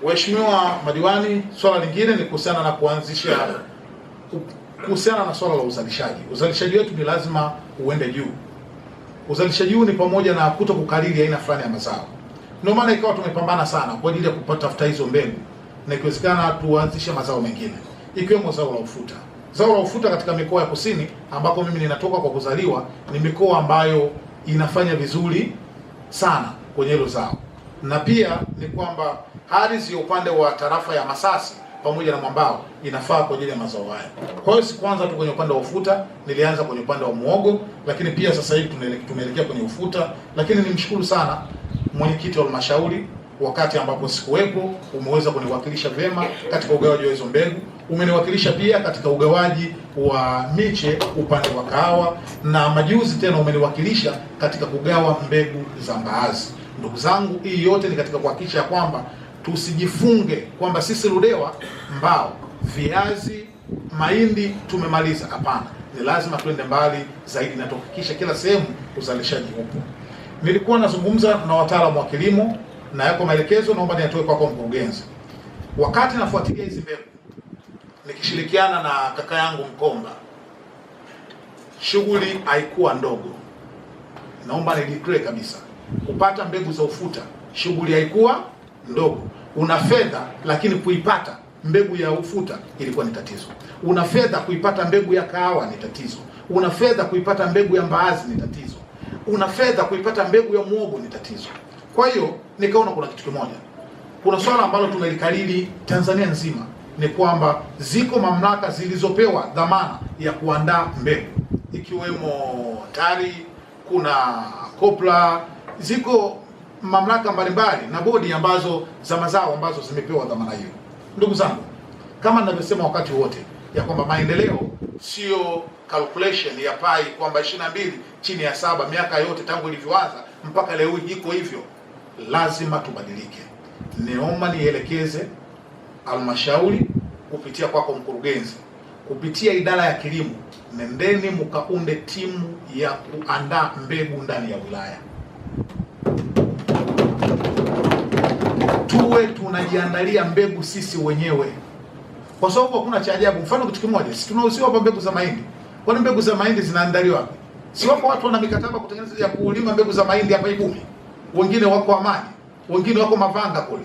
Waheshimiwa madiwani, swala lingine ni kuhusiana na swala la uzalishaji. Uzalishaji wetu ni lazima uende juu. Uzalishaji huu ni pamoja na kuto kukariri aina fulani ya mazao. Ndio maana ikawa tumepambana sana kwa ajili ya kupata hizo mbegu, na ikiwezekana tuanzishe mazao mengine ikiwemo zao la ufuta. Zao la ufuta katika mikoa ya kusini ambako mimi ninatoka kwa kuzaliwa ni mikoa ambayo inafanya vizuri sana kwenye hilo zao, na pia ni kwamba ardhi ya upande wa tarafa ya Masasi pamoja na Mwambao inafaa kwa ajili ya mazao haya. Kwa hiyo sikuanza tu kwenye upande wa ufuta, nilianza kwenye upande wa muogo, lakini pia sasa hivi tumeelekea kwenye ufuta. Lakini nimshukuru sana mwenyekiti wa halmashauri, wakati ambapo sikuwepo umeweza kuniwakilisha vyema katika ugawaji wa hizo mbegu. Umeniwakilisha pia katika ugawaji wa miche upande wa kahawa, na majuzi tena umeniwakilisha katika kugawa mbegu za mbaazi. Ndugu zangu, hii yote ni katika kuhakikisha kwamba tusijifunge kwamba sisi Ludewa, mbao, viazi, mahindi tumemaliza. Hapana, ni lazima tuende mbali zaidi na tuhakikishe kila sehemu uzalishaji upo. Nilikuwa nazungumza na wataalamu wa kilimo na yako maelekezo, naomba niatoe kwako mkurugenzi. Wakati nafuatilia hizi mbegu nikishirikiana na kaka yangu Mkomba, shughuli haikuwa ndogo. Naomba ni declare kabisa, kupata mbegu za ufuta shughuli haikuwa ndogo. Una fedha lakini kuipata mbegu ya ufuta ilikuwa ni tatizo. Una fedha kuipata mbegu ya kahawa ni tatizo. Una fedha kuipata mbegu ya mbaazi ni tatizo. Una fedha kuipata mbegu ya muogo ni tatizo. Kwa hiyo nikaona kuna kitu kimoja, kuna swala ambalo tumelikariri Tanzania nzima, ni kwamba ziko mamlaka zilizopewa dhamana ya kuandaa mbegu, ikiwemo TARI, kuna COPRA, ziko mamlaka mbalimbali na bodi ambazo za mazao ambazo zimepewa dhamana hiyo. Ndugu zangu, kama ninavyosema wakati wote ya kwamba maendeleo sio calculation ya pai kwamba 22 chini ya 7 miaka yote tangu ilivyoanza mpaka leo iko hivyo. Lazima tubadilike. Niomba nielekeze halmashauri kupitia kwako mkurugenzi, kupitia idara ya kilimo, nendeni mkaunde timu ya kuandaa mbegu ndani ya wilaya. Tuwe tunajiandalia mbegu sisi wenyewe, kwa sababu hakuna cha ajabu. Mfano kitu kimoja, sisi tunauziwa hapa mbegu za mahindi. Kwani mbegu za mahindi zinaandaliwa wapi? Si wako watu wana mikataba kutengeneza ya kulima mbegu za mahindi hapa Ibumi, wengine wako Amani, wengine wako Mavanga kule.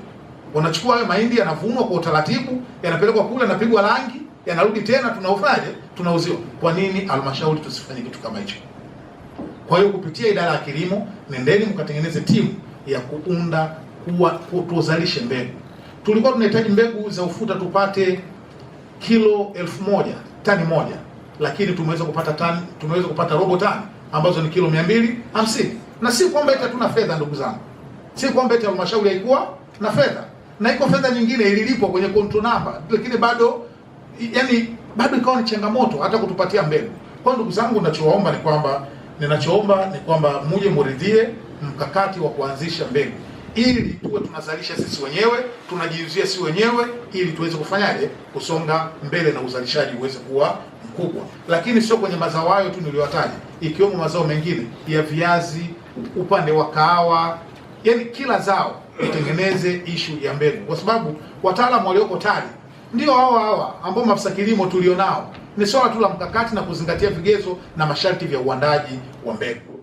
Wanachukua hayo mahindi, yanavunwa kwa utaratibu, yanapelekwa kule, yanapigwa rangi, yanarudi tena, tunaufaje? Tunauziwa. Kwa nini halmashauri tusifanye kitu kama hicho? Kwa hiyo kupitia idara ya kilimo, nendeni mkatengeneze timu ya kuunda tuzalishe mbegu. Tulikuwa tunahitaji mbegu za ufuta tupate kilo 1000, tani moja, lakini tumeweza kupata robo tani ambazo ni kilo 250. Na si kwamba eti hatuna fedha, ndugu zangu. Si kwamba eti halmashauri haikuwa na fedha. Na iko fedha nyingine ililipwa kwenye control number, lakini bado ikawa ni changamoto hata kutupatia mbegu. Kwa ndugu zangu, ninachoomba ni kwamba muje muridhie mkakati wa kuanzisha mbegu, ili tuwe tunazalisha sisi wenyewe, tunajiuzia sisi wenyewe, ili tuweze kufanyaje, kusonga mbele na uzalishaji uweze kuwa mkubwa. Lakini sio kwenye mazao hayo tu niliyotaja, ikiwemo mazao mengine ya viazi, upande wa kahawa, yani kila zao itengeneze ishu ya mbegu, kwa sababu wataalamu walioko TARI ndio hawa ambao maafisa kilimo tulionao. Ni swala tu la mkakati na kuzingatia vigezo na masharti vya uandaji wa mbegu.